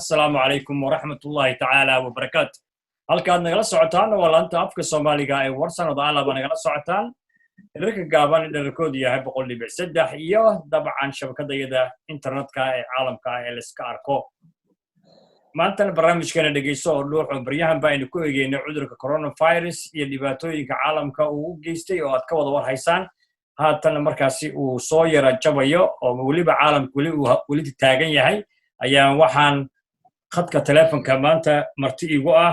السلام عليكم ورحمة الله تعالى وبركاته. halkaad nagala socotaan waa laanta afka Soomaaliga ee warsan oo daalaba nagala socotaan irka gaaban dherkoodu yahay 100.3 iyo dabcan shabakadayada internetka ee caalamka ee la iska arko maanta barnaamijkeena dhageyso oo dhuuxo baryahan baa aynu ku eegeynay cudurka coronavirus iyo dhibaatooyinka caalamka uu geystay oo aad ka wada war haysaan haatan markaasi uu soo yara jabayo oo waliba caalamku wali taagan yahay ayaan waxaan khadka telefonka maanta marti igu ah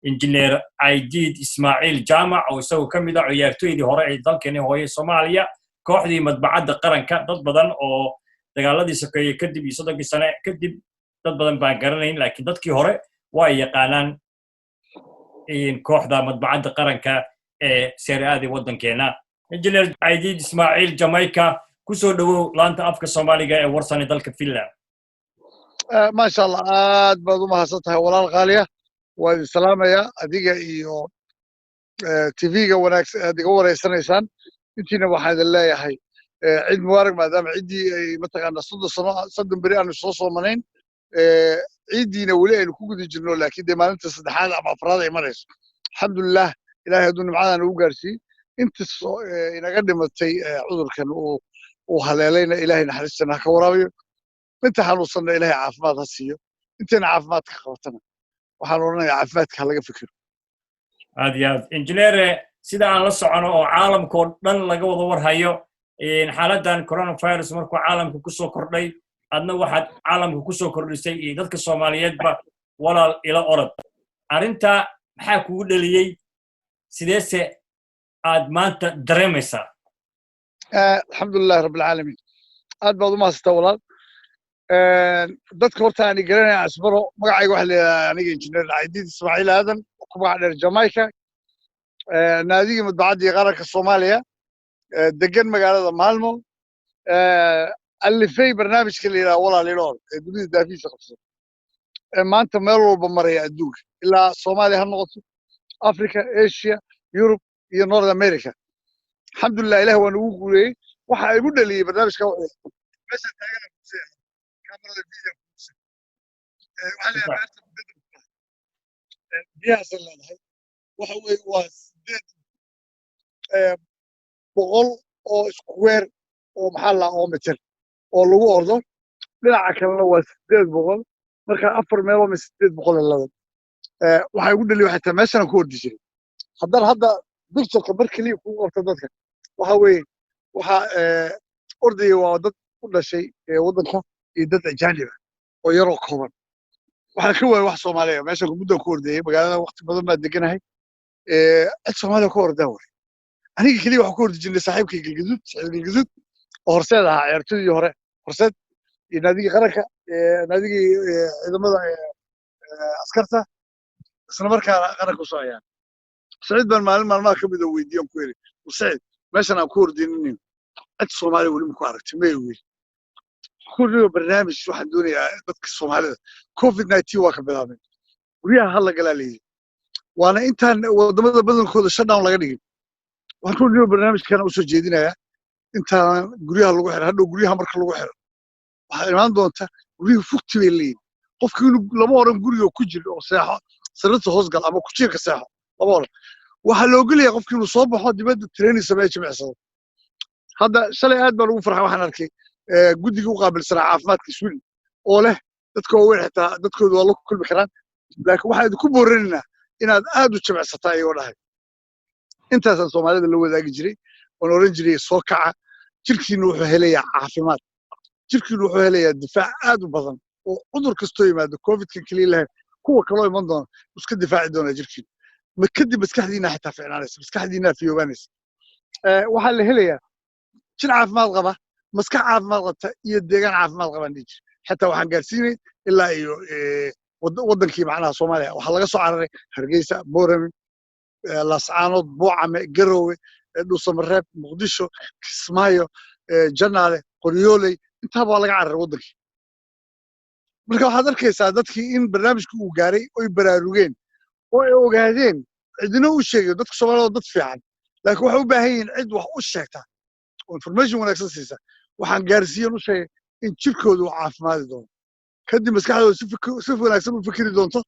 injineer Aidid Ismaaciil Jaamac oo isagu ka mid ah ciyaartoydii hore ee dalkeena hooyo Soomaaliya kooxdii madbacadda qaranka dad badan oo dagaaladii sokeeyay kadib 30 sano kadib dad badan baan garanayn laakiin dadkii hore way yaqaanaan in kooxda madbacadda qaranka ee Serie wadankeena injineer Aidid Ismaaciil Jamaica ku soo dhawow laanta afka Soomaaliga ee warsan dalka Finland ما شاء الله aad baad u mahadsantahay walaal qaaliya waa salaamaya adiga iyo TV-ga wanaagsan aad iga wareysanaysaan intiina waxaan leeyahay cid mubarak maadaama cidii ay mataqaana 30 sano 30 bari aan soo soomanayn ciidiina wali aynu ku guda jirno laakiin maalinta saddexaad ama afraad ay marayso alxamdulillah ilaahay hadduu nimcadan ugu gaarsiiyey inta inaga dhimatay cudurkan uu haleelayna ilaahay naxariistana ka waraabiyo inta xanuunsanna ilaahay caafimaad ha siiyo intayna caafimaadka qabatana waxaan oranayaa caafimaadka laga fikiro aad iyo aad injineer sida aan la socono oo caalamka oo dhan laga wada war hayo xaaladdan coronavirus markuu caalamka ku soo kordhay adna waxaad caalamka ku soo kordhisay iyo dadka Soomaaliyeedba walaal ila orod arinta maxaa kugu dhaliyay sideese aad maanta dareemaysaa alxamdulillah rabbil caalamiin aad baad u mahadsantahay walaal dadka horta aan garanay asbaro magacayga waxa la yiraahdaa aniga injineer Aidid Ismaaciil Aadan ku magac dheer Jamaica naadiga madbacadda qaranka Soomaaliya degan magaalada Maalmo alifay barnaamijka la yiraahdo walaalilood ee dunida daafiisa qabso maanta meel walba maraya adduunka ilaa Soomaaliya ha noqoto Africa Asia Europe iyo North America alxamdulillah ilaahay waa nagu guuleeyay waxa ay u dhaliyay barnaamijka meesha taagan كاميرا الفيديو وعلى بارت بدل بياس الله waxa way waa 8 boqol oo square oo maxaa la oo meter oo lagu ordo dhinaca kalena waa 8 boqol marka afar meel oo 8 boqol laba waxa ugu dhaliyo xataa meeshan ku ordi jiray hadda picture markii ku qorto dadka waxa way waxa ordaya waa dad u dhashay wadanka iyo dad ajaanib oo yar oo kooban waxa ka waay wax Soomaaliya meesha muddo ku ordayay magaalada waqti badan baa deganahay cid Soomaaliya ku ordaa way aniga kaliya wax ku ordi jirnay saaxiibkay Galgaduud oo horseed ahaa ciyaartoydii hore horseed iyo naadiga qaranka naadiga ciidamada askarta isla markaana qaranka soo ayaan Saciid baan maalmaha ka mid ah weydiin ku yiri Saciid meeshan aan ku ordinin cid Soomaaliya wali ma ku aragtay meeyay كل برنامج واحد دنيا dadka Soomaalida COVID-19 waa ka bilaabay guriyaha hal la galaalay waana intaan wadamada badankooda shutdown laga dhigay waxaan ku leeyahay barnaamijkan u soo jeedinaya intaan guriyaha lagu xiro hadhow guriyaha marka lagu xiro waxa imaan doonta guriyaha fugti bay leeyihiin qofkii lama oran guriga ku jiro oo seexo sarrada hoos gal ama ku jiirka seexo lama oran waxa loo geliyaa qofkii inuu soo baxo dibadda training sameeyo jimicsado hadda shalay aad baan ugu farxay waxaan arkay guddiga u qaabilsanaa caafimaadka Sweden oo leh dadka oo weyn xitaa dadkoodu waa la kulmi karaan laakiin waxa ay ku booranina inaad aad u jimicsataa ayuu dhahay intaas Soomaalida la wadaagi jiray oo oran jiray soo kaca jirkiinu wuxuu helayaa caafimaad jirkiinu wuxuu helayaa difaac aad u badan oo cudur kasto yimaado covid-ka kaliya leh kuwa kale oo iman doona iska difaaci doona jirkiinu ma kadib maskaxdiina xitaa fiicnaanaysa maskaxdiina fiyogaanaysa waxa la helayaa jir caafimaad qaba maskax caafimaad qabta iyo deegaan caafimaad qaban dhig xataa waxaan gaarsiinay ilaa iyo wadankii macnaha Soomaaliya waxa laga soo cararay Hargeysa Boorame Lascaanood Buucame Garowe Dhuusamareeb Muqdisho Kismaayo Janaale Qoryooley inta waa laga cararay wadankii marka waxaad arkaysaa dadkii in barnaamijku uu gaaray oo ay baraarugeen oo ay ogaadeen cidina u sheegay dadka Soomaaliyeed dad fiican laakiin waxa u baahan yihiin cid wax u sheegta information wanaagsan siisa waxaan gaarsiin u sheegay in jirkoodu caafimaad doono kadib maskaxdooda si wanaagsan u fikiri doonto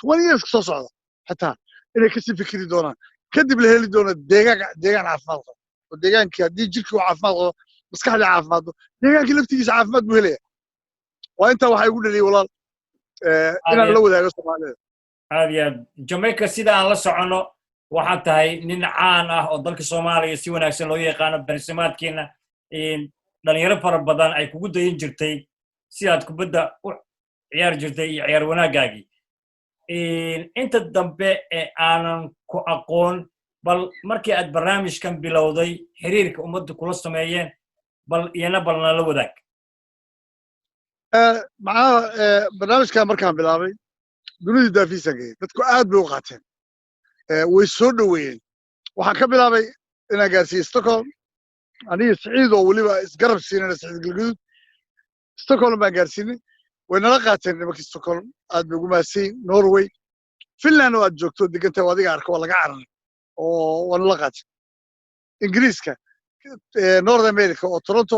20 years soo socda xataa inay ka sii fikiri doonaan kadib la heli doono deegaan caafimaad qaba oo deegaankii haddii jirkii uu caafimaad qabo maskaxdii caafimaaddo deegaankii laftigiisa caafimaad buu helaya waa intaa waxaa igu dhaliyay walaal inaan la wadaago soomaalida aad iyo aad jamaica sida aan la soconno waxaad tahay nin caan ah oo dalka soomaaliya si wanaagsan loo yaqaano barsimaadkiina dhalinyaro fara badan ay kugu dayin jirtay si aad kubadda u ciyaar jirtay iyo ciyaar wanaagaagii inta dambe ee aanan ku aqoon bal markii aad barnaamijkan bilowday xiriirka ummadda kula sameeyeen bal iyana balna la wadaag macnaha barnaamijkan markaan bilaabay dunidii daafiisan geeyey dadku aad bay u qaateen way soo dhoweeyeen waxaan ka bilaabay inaan gaarsiiyey stockholm aniga siciid oo weliba isgarab siinana siciid galguduud stockholm baan gaarsiinay way nala qaateen nimankii stockholm aad bay ugu mahadsanyiin norway finland oo aad joogto degantahay oo adiga arka waa laga cararay oo waa nala qaateen ingiriiska north america oo toronto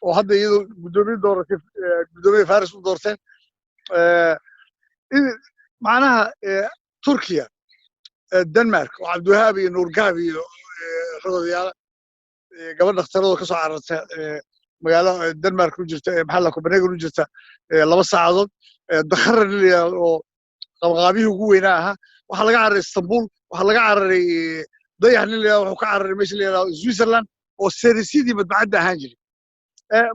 oo hadda iyadoo guddoomiye faris u doorteen macnaha turkiya denmark oo cabdiwahaab iyo nuurgaab iyo xogodayaala gabadh dhakhtaradoo ka soo cararta magaalo denmark u jirta maxalla copenhagen u jirta 2 saacadood dakhara liliya oo qabqaabihii ugu weynaa ahaa waxaa laga cararay istanbul waxaa laga cararay dayax liliya wuxuu ka cararay meesha la yidhahdo switzerland oo serisidii madbacadda ahaan jiray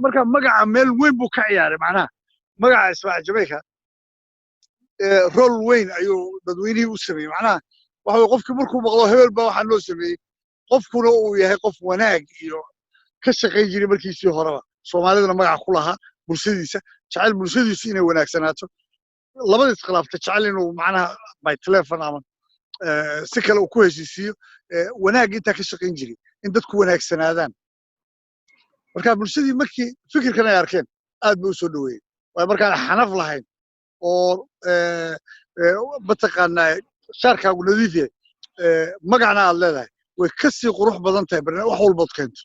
marka magaca meel weyn buu ka ciyaaray macnaha magaca ismaaciil jamaica rol weyn ayuu dadweynihii u sameeyey macnaha waxa qofkii markuu maqlo hebel baa waxaa loo sameeyey qofkuna uu yahay qof wanaag iyo ka shaqayn jiray markiisii horeba soomaalidana magaca ku lahaa bulshadiisa jecel bulshadiisu inay wanaagsanaato labada iskhilaafta jecel inuu macnaha by telephone ama si kale uu ku heshiisiiyo wanaag intaa ka shaqayn jiray in dadku wanaagsanaadaan marka bulshadii markii fikirkan ay arkeen aad bay u soo dhoweeyeen waayo markaan xanaf lahayn oo mataqaanaa shaarkaagu nadiif yahay magacna aad leedahay way ka sii qurux badan tahay wax walbood keento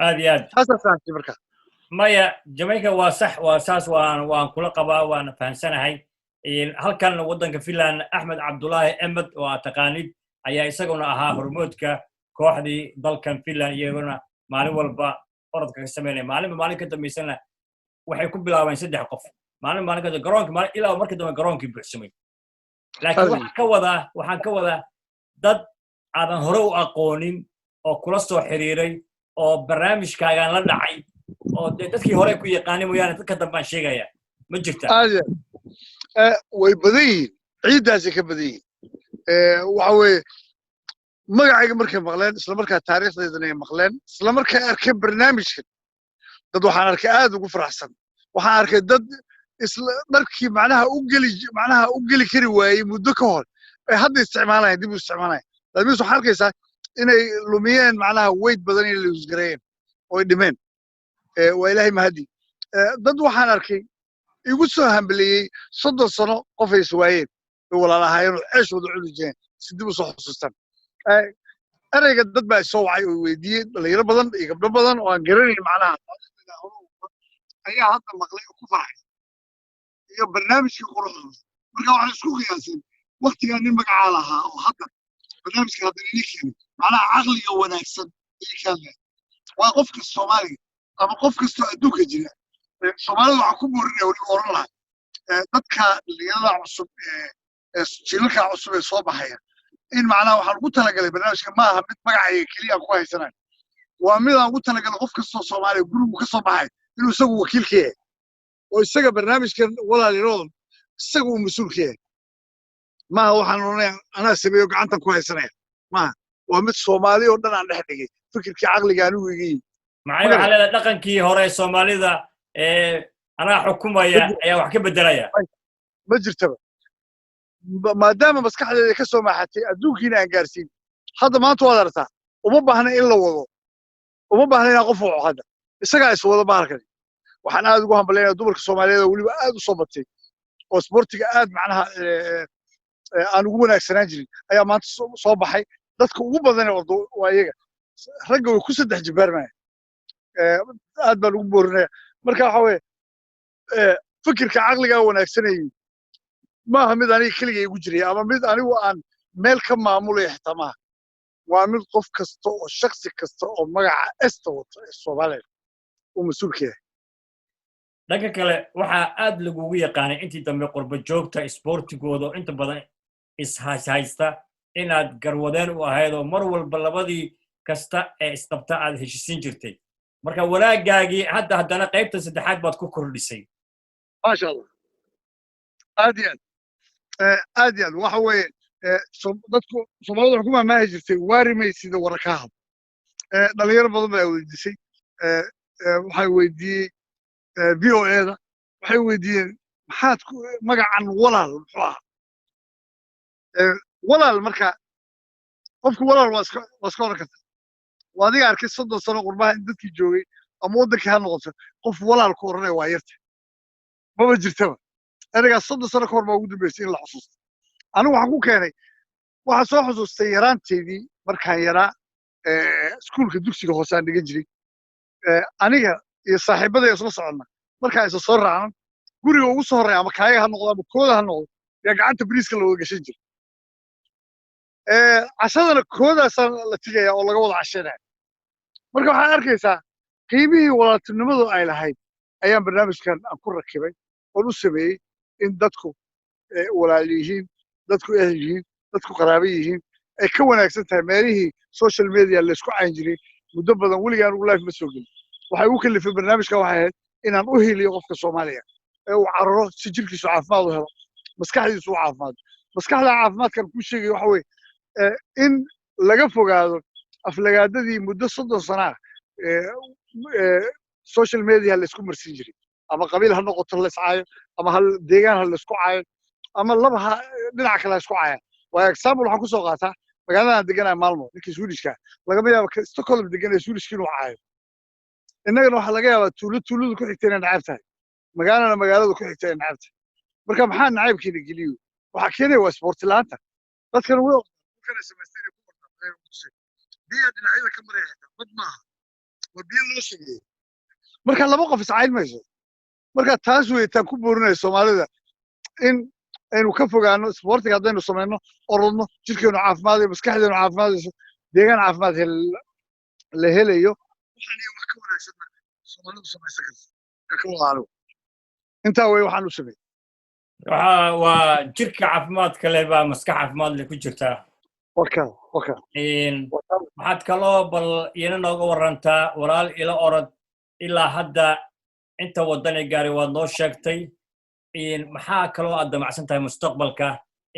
aad iyo aad saasaasi marka maya jamaica waa sax waa saas waan kula qabaa waana fahamsanahay halkan waddanka finland axmed cabdulaahi emed oo aad taqaanid ayaa isaguna ahaa hormoodka kooxdii dalkan finland iyaguna maalin walba orodka ka sameynaya maalin ka dambaysana waxay ku bilaabeen 3 qof maalin ka garoonka ilaa markii dambe garoonkii buuxsamay laakiin waxaan ka wadaa dad aadan hore u aqoonin oo kula soo xiriiray oo barnaamijkaagaan la dhacay oo dadkii hore ku yaqaanay mooyaane dadka dambaan sheegaya ma jirtaa way badan yihiin ciiddaasay ka badan yihiin waxa weeye magacayga markay maqleen isla markaa taariikhdeydana ay maqleen isla markay arkeen barnaamijkan dad waxaan arkay aad ugu faraxsan waxaan arkay dad isla markii macnaha u geli kari waayey muddo ka hor ay hadda isticmaalayaan dib u isticmaalayaan laakiin waxaa arkaysaa inay lumiyeen macnaha weyd badan inay luusgareeyeen oo ay dhimeen waa ilaahay mahadi dad waxaan arkay igu soo hambeleeyey 30 sano qof ay iswaayeen oo walaalahaayeen oo ceeshooda cuni jireen si dib u soo xusuustaan erayga dad baa soo wacay oo weydiiyey dhalinyaro badan iyo gabdho badan oo aan garanayn macnaha ayaa hadda maqlay oo ku farxay iyo barnaamijkii quruxda marka waxay isku qiyaaseen waqtigaa nin magacaa lahaa oo hadda barnaamijka haddana ii keenay macnaha caqliga wanaagsan ii keenay waa qofka soomaaliga ama qof kastoo adduunka jira soomaalida waxaa ku boorinaya weliba oran lahay dadka dhalinyarada cusub jiilalka cusub ee soo baxaya in macnaha waxaan ugu talagalay barnaamijka ma aha mid magacayga keliya ku haysanayo waa mid aan ugu talagalay qof kastoo soomaaliya gurigu ka soo baxay inuu isagu wakiilka yahay oo isaga barnaamijkan walaalyarood isaga uu mas-uulka yahay maaha waxaan oranaya anaa sameeyo gacantan ku haysanaya maaha waa mid soomaali oo dhan aan dhex dhigay fikirkii caqliga anigu iga yimi maxay waxaa leedahay dhaqankii hore soomaalida anaa xukumaya ayaa wax ka bedelaya ma jirtaba maadaama maskaxdeeda ka soo maaxatay adduunkiina aan gaarsiin hadda maanta waad aragtaa uma baahna in la wado uma baahna inaan qof waco hadda isagaa is wada bahalkan waxaan aad ugu hambalyaynaya dumarka soomaaliyeed oo weliba aad u soo batay oo isboortiga aad macnaha aan ugu wanaagsanaan jirin ayaa maanta soo baxay dadka ugu badan ee ordo waa iyaga ragga way ku 3 jibaarmaya aad baan ugu boorinaya marka waxa weeye fikirka caqliga wanaagsanay maaha mid aniga keliya igu jiray ama mid anigu aan meel ka maamulay xitaa maaha waa mid qof kasta oo shaksi kasta oo magaca esta wata ee Soomaaliya uu mas'uul ka yahay dhanka kale waxaa aad lagugu yaqaanay intii dambe qurba joogta isboortigooda oo inta badan haysta inaad garwadeen u ahayd oo mar walba labadii kasta ee isqabta aad heshiisin jirtay marka wanaagaagii haddana qaybta saddexaad baad ku kordhisay maasha allah aad iyo aad iyo aad waxa weeye dadku Soomaalida waxay ku maamaahi jirtay waarimay sida warakaha dhalinyaro badan baa weydiisay waxay weydiiyey VOA-da waxay weydiiyeen maxaad magacan walaal muxuu ahaa walaal marka qofku walaal waa iska oran karta waa adiga arkay 30 sano qurbaha in dadkii joogay ama wadankii ha noqoto qof walaal ku oranaya waa yarta maba jirtaba aniga 30 sano ka hor baa ugu dambeysay in la xusuusto anigu waxaan ku keenay waxaan soo xusuustay yaraanteedii markaan yaraa iskuulka dugsiga hoose aan dhigan jiray aniga iyo saaxiibadayda isla soconna markaan isa soo raacno guriga ugu soo horreeya ama kaayaga ha noqdo ama kooda ha noqdo yaa gacanta bariiska la wada gashan jiray cashadana koodaasaa la tigaya oo laga wada cashaynaya marka waxaad arkaysaa qiimihii walaaltinimadu ay lahayd ayaan barnaamijkan aan ku rakibay oon u sameeyey in dadku walaal yihiin dadku ehel yihiin dadku qaraabo yihiin ay ka wanaagsan tahay meelihii social media laysku cayn jiray muddo badan weligaan ugu life ma soo gelin waxay ugu kalifay barnaamijkan waxay ahayd inaan u heliyo qofka Soomaaliya ee uu cararo si jirkiisu caafimaad u helo maskaxdiisu u caafimaad maskaxda caafimaadkan ku sheegay waxa weeye in laga fogaado aflagaadadii muddo 30 sano social media laysku marsin jiray ama qabiil ha noqoto la iscaayo ama hal deegaan ha laysku caayo ama laba dhinac kale isku caaya waa example waxaan ku soo qaataa magaalada aan deganahay Malmo ninkii Swedishka laga yaabo Stockholm deganay Swedishka inuu caayo innagana waxa laga yaabaa tuuladu ku xigtay inay nacab tahay magaalada ku xigtay inay nacab tahay marka maxaa nacaybkiina geliyo waxa keenay waa sport laanta dadkan way kana samaysteen ku qortay biyo dhinacyada ka maray mad maaha waa biyo loo sheegay marka laba qof iscayn mayso marka taas way taan ku boorinay Soomaalida in aynu ka fogaano sportiga haddaynu samayno orodno jirkeenu caafimaad iyo maskaxdeenu caafimaadayso deegaan caafimaad la helayo waxaan iyo wax ka wanaagsan Soomaalidu samaysan karta ka walaalo intaa way waxaan u sameeyay waa jirka caafimaadka leh baa maskax caafimaad leh ku jirtaa waxaad kaloo bal iyana nooga warantaa walaal ila orod ilaa hadda inta waddan ay gaaray waad noo sheegtay maxaa kaloo aad damacsan tahay mustaqbalka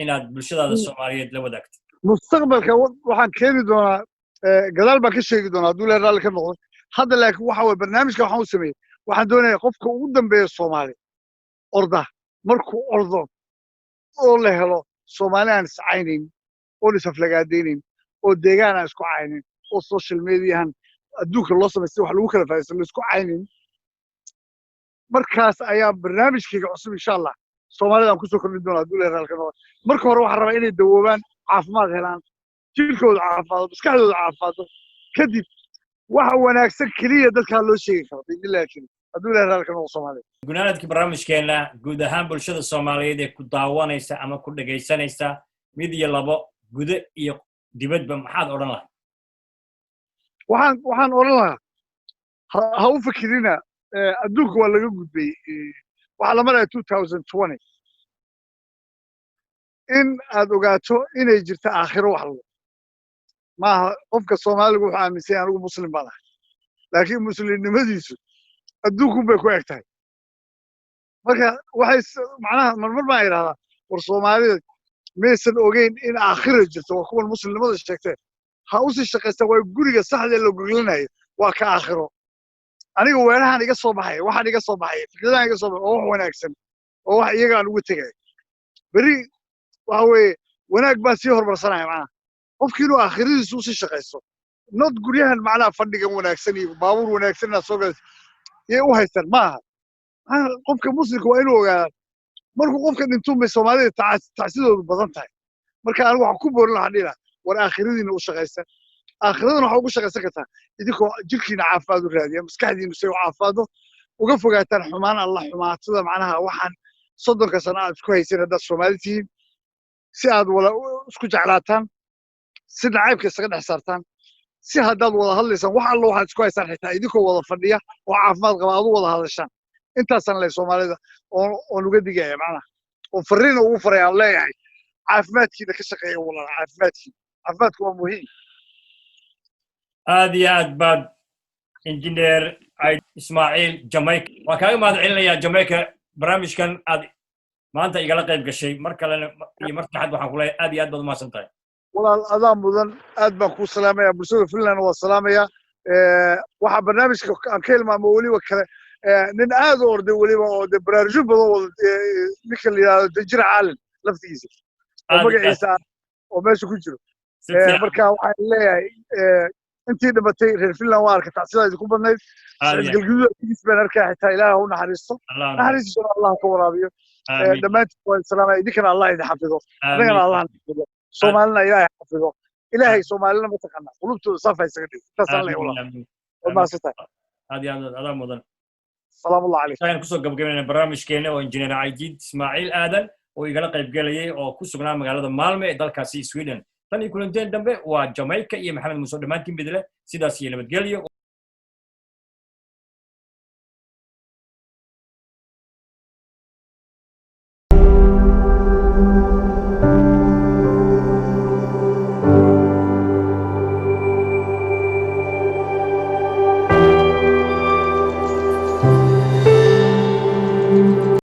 inaad bulshadaada Soomaaliyeed la wadaagto mustaqbalka waxaan keeni doonaa gadaal baan ka sheegi doonaa hadduu ilaahay raalli ka noqdo hadda laakiin waxa weeye barnaamijka waxaan u sameeyey waxaan doonayaa qofka ugu dambeeya Soomaali orda markuu ordo oo la helo Soomaali aan iscaynayn oo isaflagaadaynayn oo deegaan aan isku caynayn oo social mediahan adduunka loo samaystay wax lagu kala faa'iideysto la isku caynayn markaas ayaa barnaamijkayga cusub insha Allah Soomaalida aan ku soo kordhin doonaa hadduu ilaahay raalli ka noqdo marka hore waxaan rabaa inay dawoobaan caafimaad helaan jirkooda caafimaado maskaxdooda caafimaado kadib waxa wanaagsan kaliya dadka loo sheegi karo billahi kaliya hadduu ilaahay raalli ka noqdo Soomaaliya gunaanadkii barnaamijkeena guud ahaan bulshada Soomaaliyeed ee ku daawanaysa ama ku dhagaysanaysa mid iyo labo gudo iyo dibadba maxaad odhan lahayd waxaan odhan lahaa ha u fikirina adduunka waa laga gudbay waxaa la maraya 2020 in aad ogaato inay jirto aakhiro wax lagu maaha qofka Soomaaligu wuxuu aaminsan yahay anigu muslim baan ahay laakiin muslimnimadiisu adduunku bay ku eg tahay marka waxay macnaha marmar baan idhahdaa war Soomaalida maysan ogeyn in aakhiro jirto waa kuwan muslimnimada sheegtay ha u sii shaqaysta waa guriga saxda loo goglanayo waa ka aakhiro aniga weerahan iga soo baxay waxaan iga soo baxay fikradan iga soo baxay oo wax wanaagsan oo wax iyaga aan ugu tagay bari waxa weeye wanaag baa sii hormarsanaya macnaha qofkii inuu aakhiradiisu u sii shaqaysto not guryahan macnaha fadhigan wanaagsan iyo baabuur wanaagsan inaad soo galayso yay u haystaan maaha qofka muslimka waa inuu ogaadaa markuu qofka dhinto may Soomaalida tacsidoodu badan tahay marka anigu waxaan ku boorin lahaa dhila war aakhiradiina u shaqaysta aakhiradana waxa ugu shaqaysan kartaa idinkoo jirkiina caafimaad u raadiya maskaxdiina si caafimaado uga fogaataan xumaan alla xumaatada macnaha waxaan soddonka sano aad isku haysan haddaad Soomaali tihiin si aad wala isku jeclaataan si nacaybka isaga dhex saartaan si haddaad wada hadlaysaan wax alla waxaad isku haysaan xitaa idinkoo wada fadhiya oo caafimaad qaba aad u wada hadashaan intaasaan leh Soomaalida oo uga digaya macnaha oo fariin ugu farayaan leeyahay caafimaadkiina ka shaqeeya walaal caafimaadku waa muhiim aad iyo aad baad injineer Ismaaciil Jamaica waa kaaga mahad celinayaa Jamaica barnaamijkan aad maanta igala qayb gashay mar kalena iyo mar saddexaad waxaan ku leeyahay aad iyo aad baad umahadsan tahay walaal adaa mudan aad baan kuu salaamayaa bulshada Finland waa salaamayaa waxaa barnaamijka aan ka hilmaamo weliba kale nin aad u orday weliba oo de barnaamijyo badan wada ninka la yidhaahdo Dajir Caalin laftigiisa oo magaciisa oo meesha ku jiro marka waxaan leeyahay intii dhimatay reer Finland waa arkay tacsidaada idinku badnayd galgaduud baan arkay xitaa ilaahay u naxariisto naxariistiisa Allah ka waraabiyo dhammaantiin waan salaamay idinkana Allah idin xafido anagana Allah xafido Soomaalina ilaahay xafido ilaahay Soomaalina ma taqaana qulubtooda safa isaga dhig taasaan leeyahay walaal ma sita aad iyo aad adaa mudan salaam Allah alaykum ayaan kusoo gabagabeynaa barnaamijkeena oo injineer Aidiid Ismaaciil Aadan oo igala qayb galayay oo ku sugnaa magaalada Malmö ee dalkaasi Sweden tan iyo kulanteen dambe waa Jamaica iyo Maxamed Muuse dhamaantiin bidle sidaas iyo nabadgelyo